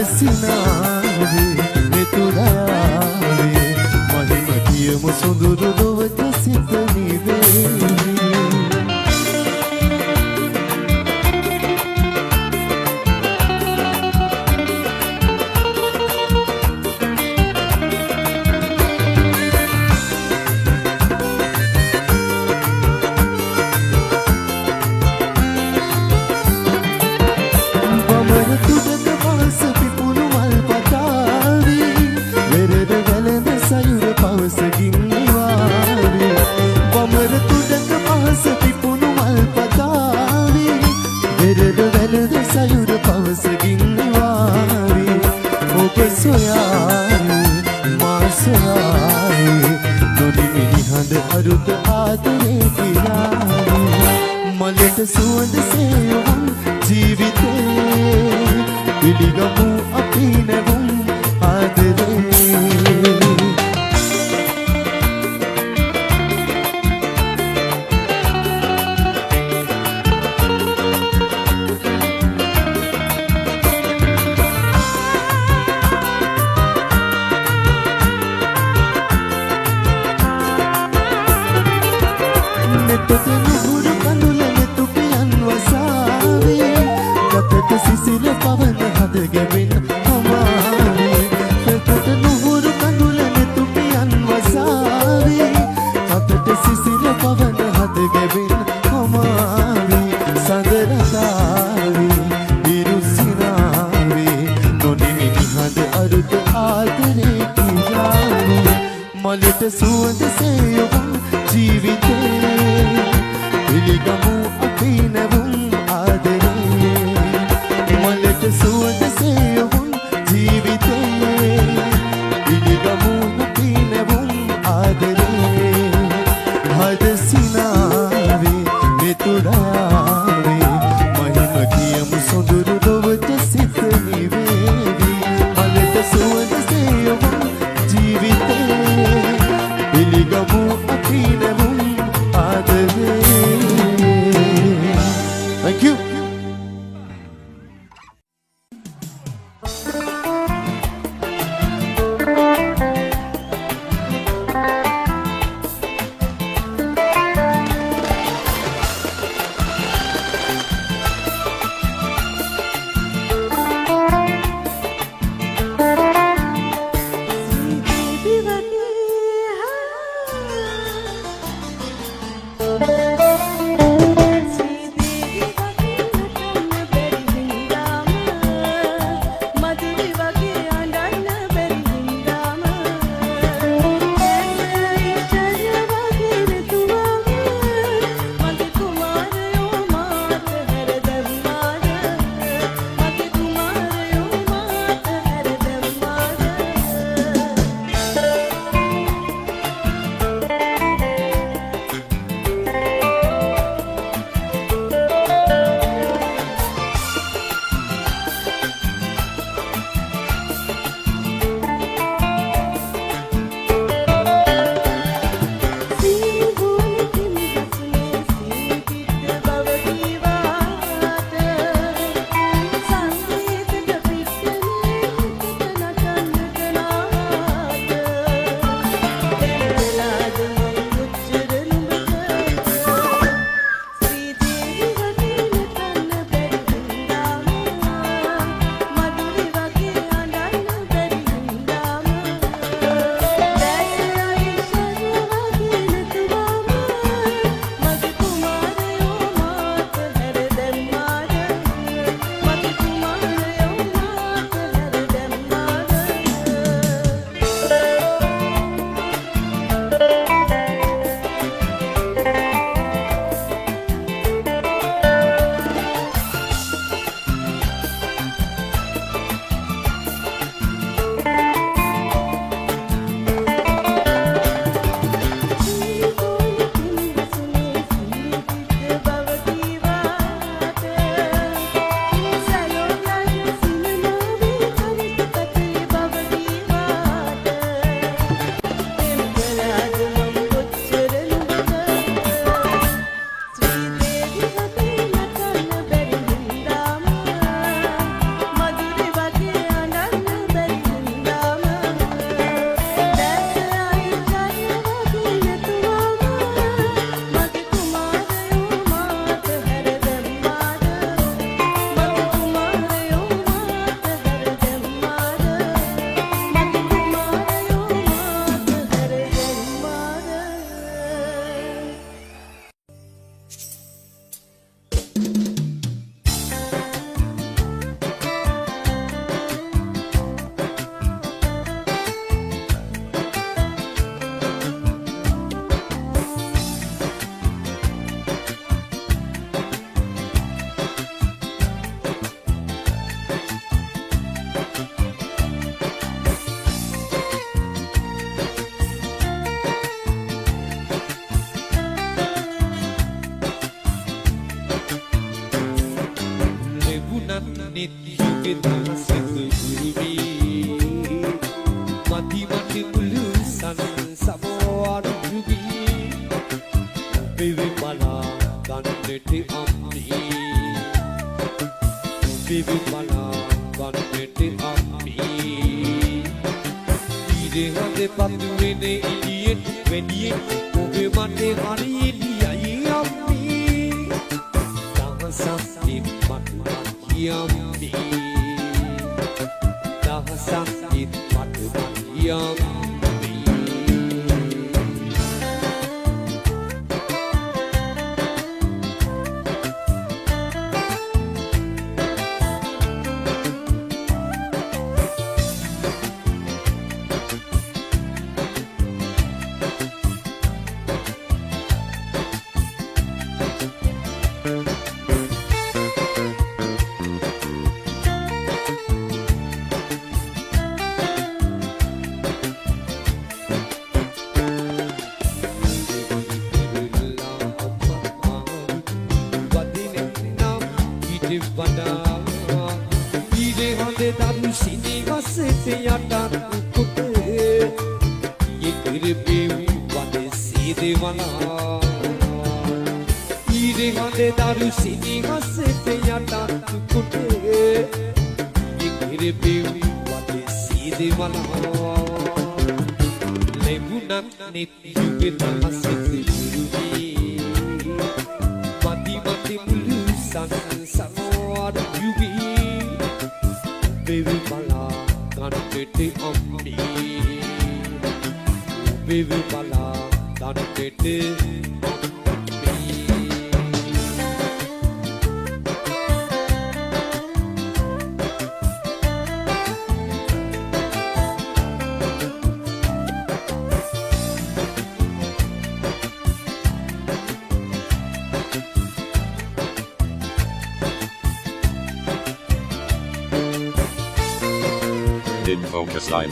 සිනාවේ මෙතුරාවේ මහිම කියමු සොඳුරු ලොවට සිත නිවේවි සුවඳ සේවුම් ජීවිතේ පිළිගමු අපි නැවුම් ආදරේ සිසිල පවන හද ගැවෙන හමාවේ කතට නුහුරු කඳුල නෙතුපියන් වසාවේ කතට සිසිල පවන හද ගැවෙන හමාවේ සඳරතාවේ විරුසිනාවේ නොනිමිනි හද අරුත ආදරේ කියාවේ මලට සුවඳ සේවුම් ජීවිතේ පිළිගමු අපි නැවුම් ආදරේ සුවඳ සේවුම් ජීවිතේ පිළිගමු අපි නැවුම් ආදරේ හද සිනාවේ මෙතුරාවේ මහිම කියමු සොඳුරු ලොවට සිත නිවේවි මලට සුවඳ සේවුම් ජීවිතේ පිළිගමු අපි නැවුම් ආදරේ. Thank you. අපි ඊරේ හදේ පත්තු වෙන්නේ එළියෙන් වෙඩියෙන් ඔබේ මන්නේ හරි එළියයි අපි දහසක් ඉක්මත් යම්පි දහසක් ඉක්මත් යම්පි Did focus line.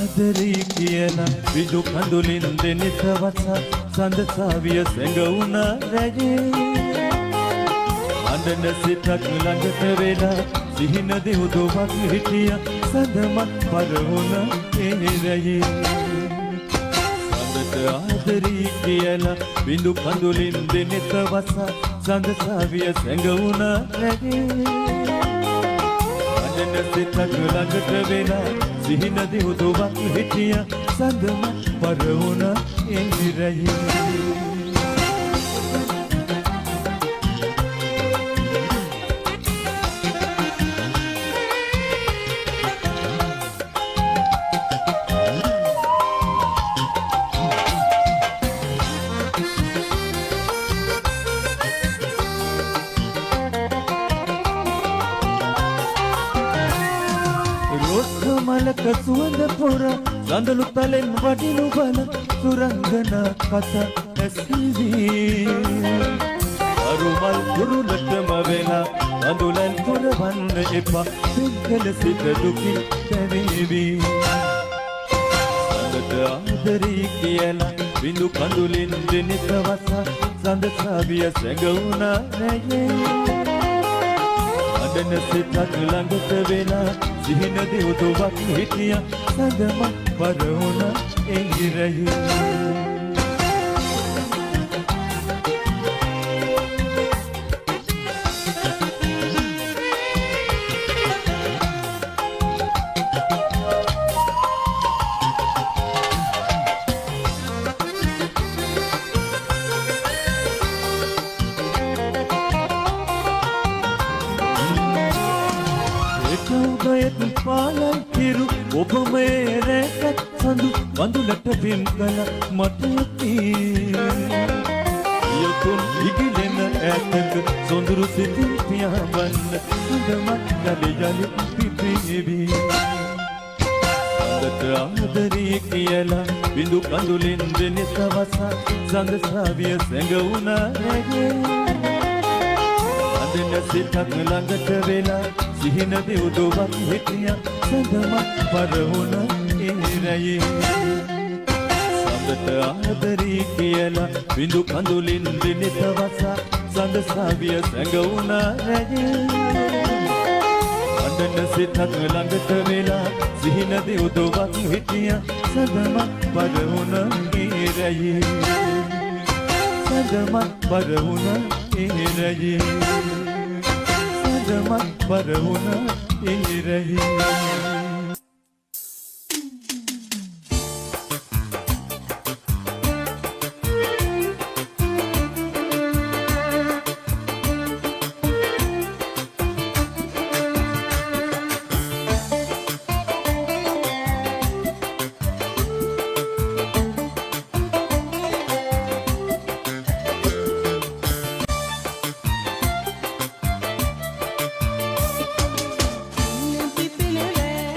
ආදරේ කියලා විදු කඳුලින් දෙනිත වස සඳ සාවිය සැඟවුණ රැජේ අඬන සිතක් ළඟට වෙලා සිහින දෙවුදුවක් හිටිය සඳමත් පරවුණ ඒ රැජේ සඳට ආදරේ කියලා විදු කඳුලින් දෙනිත වස සඳ සාවිය සැඟවුණ රැජේ අඬන සිතක් ළඟට වෙලා සිහින දෙවුදුවක් හිටිය සඳම පරවුණ එළිරයේ මලක සුවඳ පොර සඳලු තලෙන් වඩිනු බල සුරංගනා කතා ඇසීවී අරුමල් කුරුලටම වෙලා අඳුලන් තොරවන්න එපා සිංහල සිත දුකින් දැන පිපිවි සඳට ආදරී කියලා බිඳු කඳුලින් දෙනෙත වසා සඳ සාවිය සැඟවුණා නැයේ අඩන සිතක් ළඟට වෙලා සිහින දෙව්තුවක් හිටියා සඳම පරවුණා එංගිරයේ පාලයි හිරු ඔබමේ රැකත් සඳු වඳුලට පින් කළ මට යතුන් ඉගිලෙන ඇතක සොඳුරු සිතින් පියාඹන්න සඳමත් ගලි පිපිවි සඳට ආදරී කියලා බිඳු කඳුලින් දෙනෙත වසා සඳ සාවිය සැඟවුණා නැගේ අඳන සිතක් ළඟට වෙලා සිහින දෙව්දුවක් හිටියා සඳමත් පරවුණ ඉරයේ සඳට ආදරී කියලා බිඳු කඳුලින් දෙනෙත වසා සඳ සාවිය සැඟවුණා රැයේ අඳන සිතක් ළඟට වෙලා සිහින දෙව්දුවක් හිටියා සඳමත් පරවුණ ඉරයේ සඳමත් පරවුණ ඉරයේ සඳමත් පරවුණ ඉරයේ පිපිලේ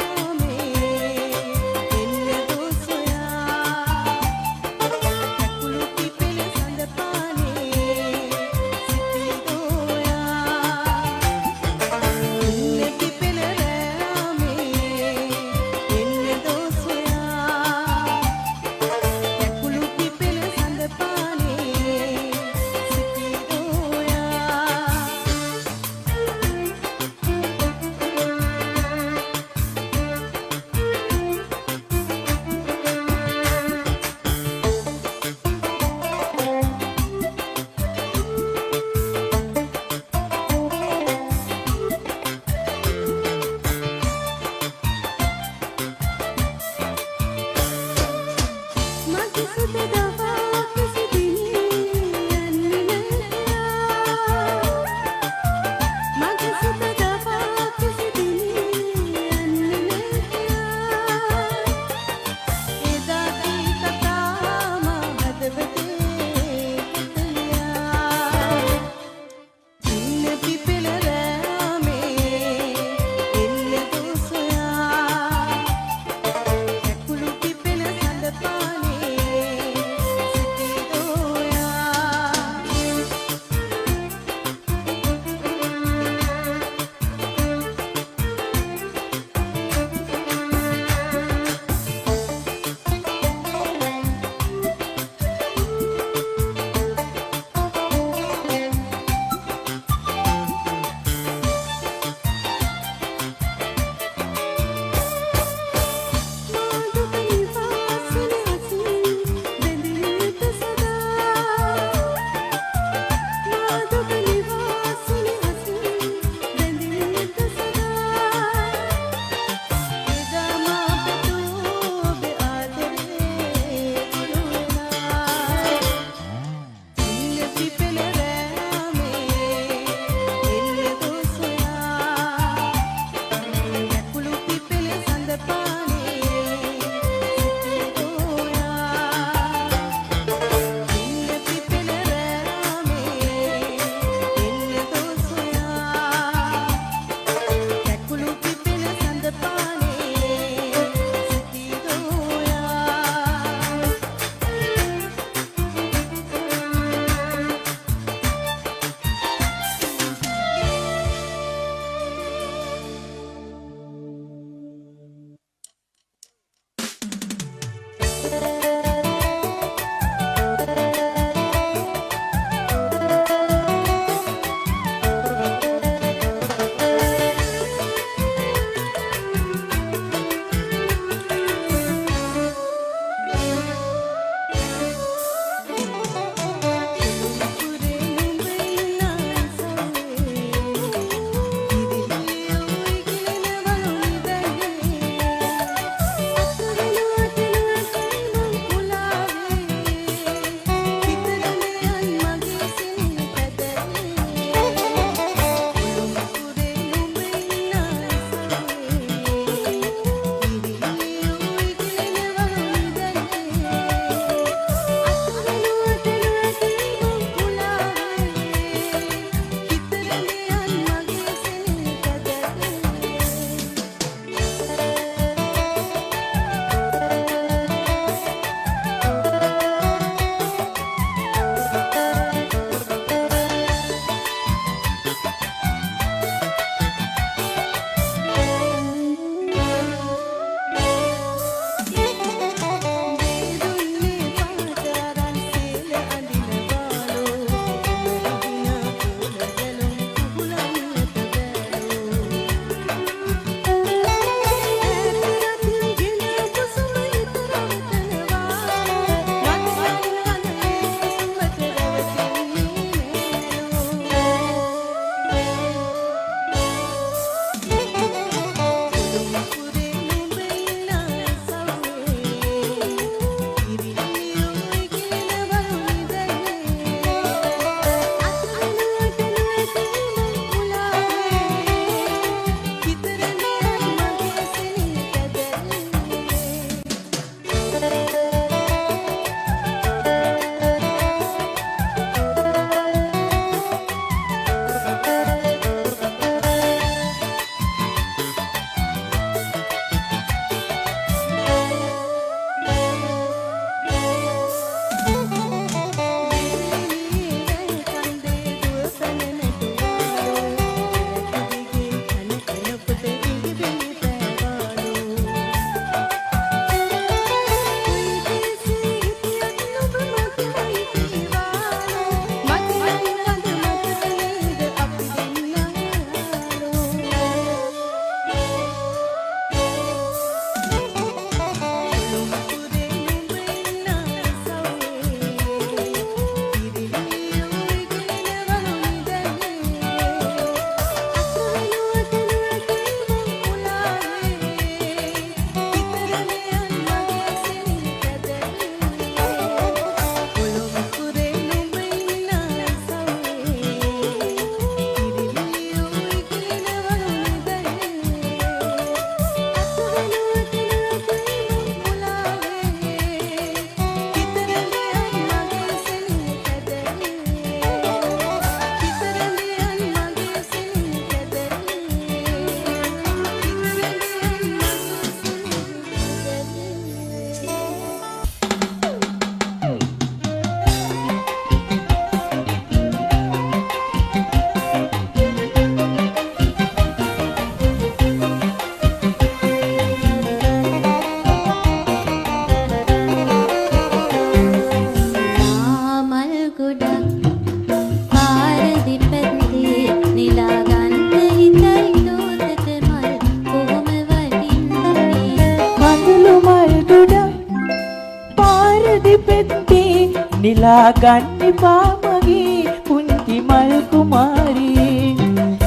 නිලා ගන්න පාමගේ පුංචි මල් කුමාරී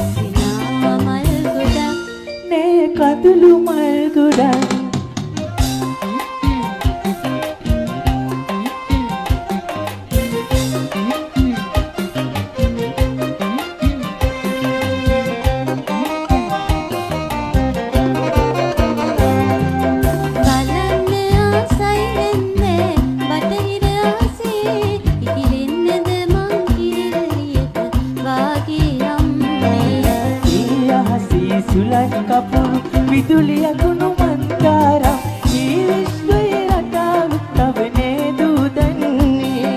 සිනා මල් ගොඩක් නේ කඳුළු මල් ගොඩක් විදුලිය කුණු මන්දාරා මේ විශ්වයේ රටාව තවනේ දුදන්නේ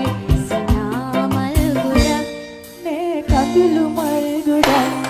සිනා මල් ගොඩක් නේ කඳුළු මල් ගොඩක්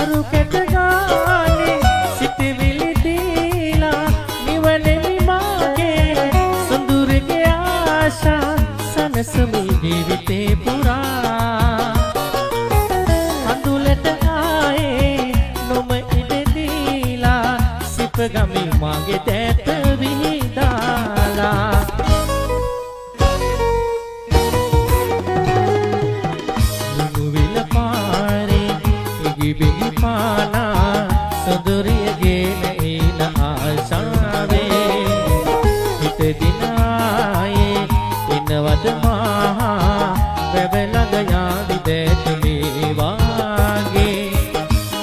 තරු කෙට ගානේ සිතවිලි දීලා නිවනෙමි මාගේ සොඳුරගේ ආශා සනසමි ජීවිතේ පුරා කඳුලට ආයේ නොම ඉඩ දීලා සිප ගමි මාගේ දැත විහිදාලා Bini mana soduriya gena ina aasave hita dinaye inawad maha webelaga yaadi detme wage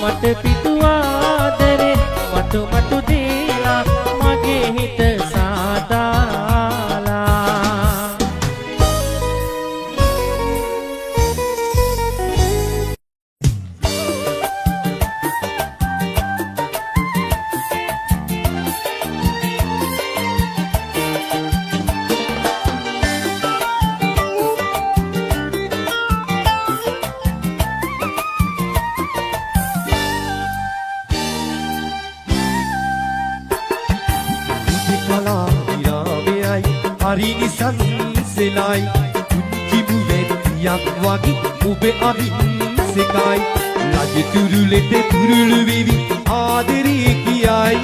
mata pituwadare matu dela mage hita sadala Harini sanselai kunci buvet yak wagi ube adin sekai lage turulete turulu vevi aderi kiyai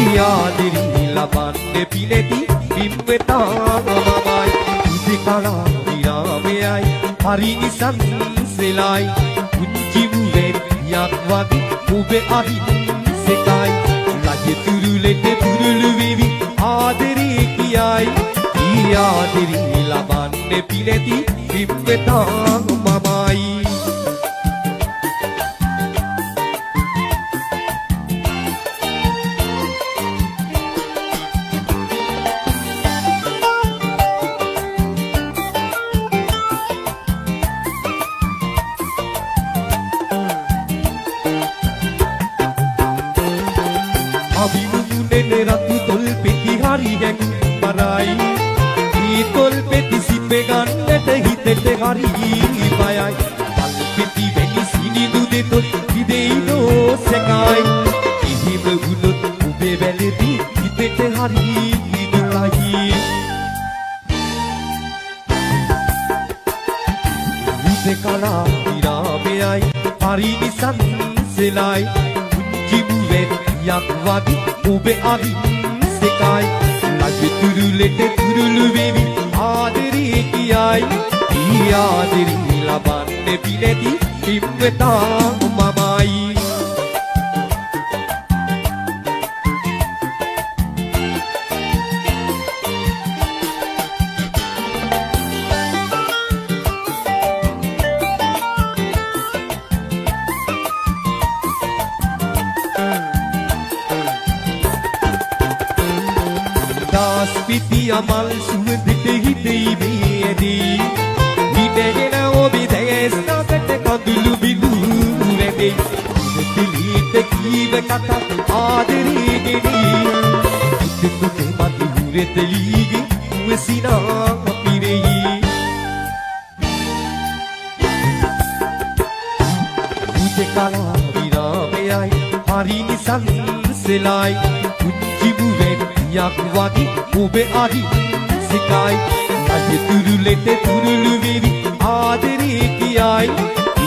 iyaderi labanne pileti bimweta mamai ute kala virameyai harini sanselai kunci buvet yak wagi ube adin sekai lage turulete turulu vevi aderi kiyai iyaderi labanne pileti bimweta mamai abimune ratu tol peti hari hen parai tol peti sipe gannata hitete hari payai pal peti veni sinidu detol hideino sekai ihime ulot ube veledi hitete hari dulai ute kala virameyai harini sanselai kunci buvet yak wagi ube adin sekai lage turulete turulu vevi aderi kiyai iyaderi labanne pileti bimweta mamai Piti amal suwendite hitei meedi hitegena obi desna kete kadulu bidu rede tilite kive kata aderi geni ittuke mati hureteligi uesina pirei ute kala virameyai harini sanselai kunci buvet yak wagi ube adi sekai lage turulete turulu vevi aderi kiyai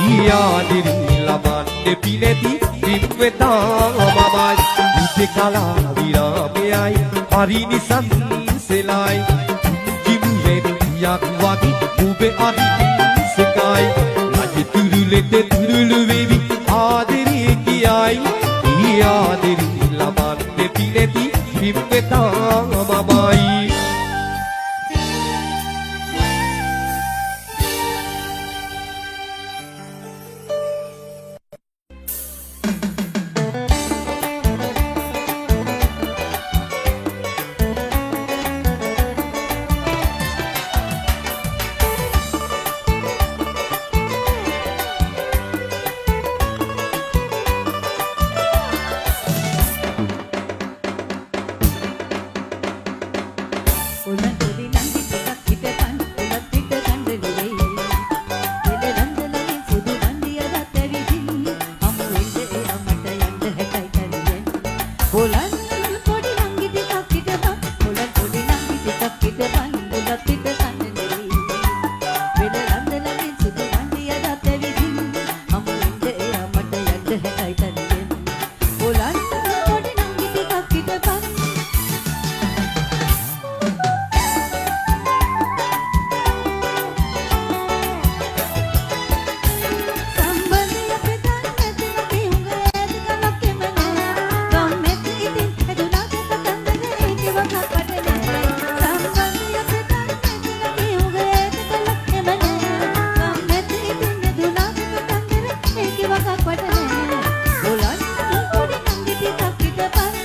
iyaderi labanne pileti bimweta mamai ute kala virameyai harini sanselai kunci buvet yak wagi ube adi sekai lage turulete turulu vevi aderi kiyai iyaderi labanne pileti bimweta mamai එකක් වට නෑ ඔලන් පොඩි නංගි ටිකක් හිටපන්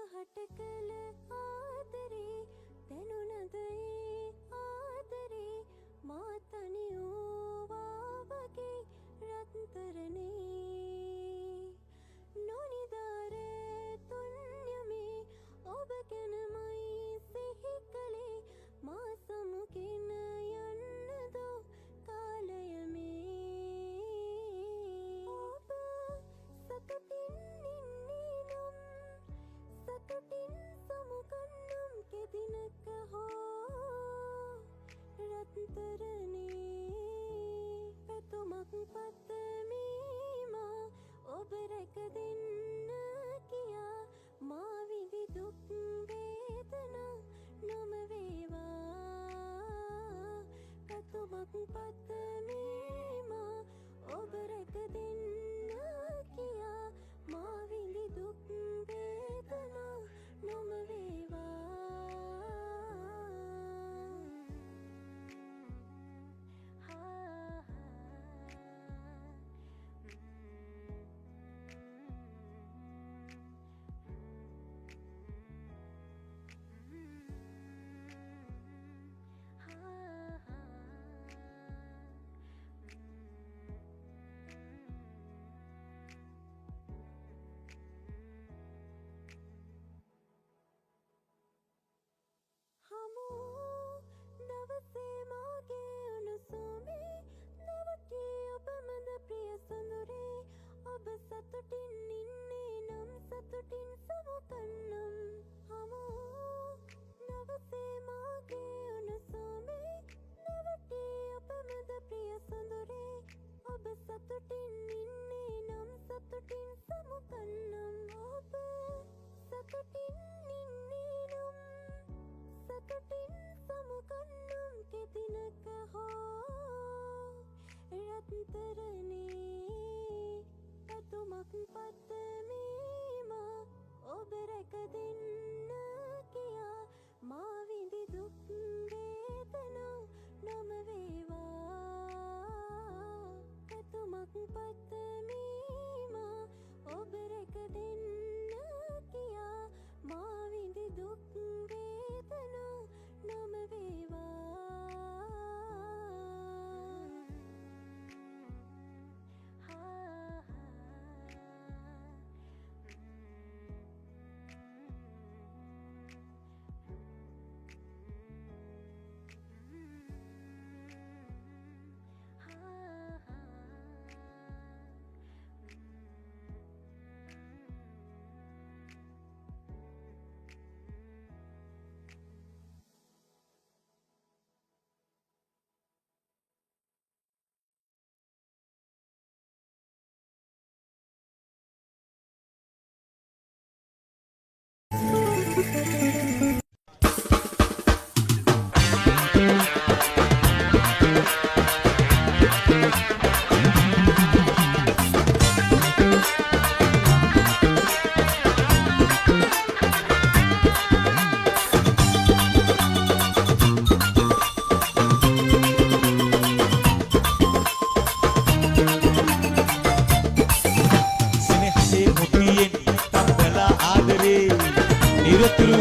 හටකල ආදරේ දැනුණද ඒ ආදරේ මා තනි වූවා වගේ රත්තරනේ නොනිදාර තුන්යමේ ඔබ ගැනමයි සිහි කළේ මා සමුගෙන යන්නදෝ කාලයමේ ඔබ සතුටින් සතුටින් සමුගන්නම් කෙදිනක හෝ රත්තරනේ පැතුමක් පතමීමා ඔබ රැක දෙන්න කියා මා විඳි දුක් වේදනා නොම වේවා පැතුමක් පතමීමා ඔබ රැක දෙන්න කියා මා විඳි දුක් වේදනා නොම වේවා දවසේ මාගේ උණුසුමේ නැවතී ඔබ මඳ ප්‍රිය සොඳුරේ ඔබ සතුටින් ඉන්නේ නම් සතුටින් සමුගන්නම් දවසේ මාගේ උණුසුමේ නැවතී ඔබ මඳ ප්‍රිය සොඳුරේ ඔබ සතුටින් ඉන්නේ නම් සතුටින් සමුගන්නම් ඔබ සතුටින් ඉන්නේ නම් සතුටින් සමුගන්නම් කෙදිනක හෝ රත්තරනේ පැතුමක් පතමීමා ඔබ රැක දෙන්න කියා මා විඳි දුක් වේදනා නොම වේවා පැතුමක් පතමීමා ඔබ රැක දෙන්න කියා මා විඳි දුක් වේදනා නොම වේවා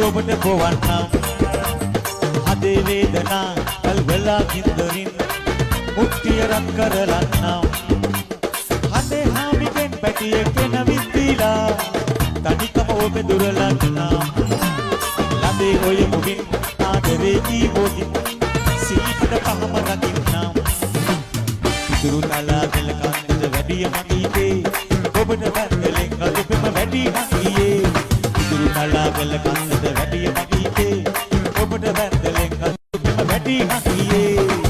ඔබට පොවන්නම් හදේ වේදනා කල් වෙලා කින්දරින් මුක්තිය රත් කරලන්නම් හදේ හාමිගෙන් පැටියෙක් නැවිත්තිලා තනිකම ඔබ දුරලන්නම් ලදේ ඔය මුවින් ආදරේ ජීවෝදින් සීපද පහම රකින්නම් ඉතුරු තලාගල කන්ද වැඩිය මගීතේ ඔබට වැන්දලෙන් අදුපෙම වැඩි හංගියේ ඉතුරු තලාගල කන්ද වැඩිය මගීතේ ඔබට වැන්දලෙන් අදුපෙම වැඩි හංගියේ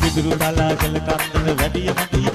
ඉතුරු තලාගල කන්ද වැඩිය මගී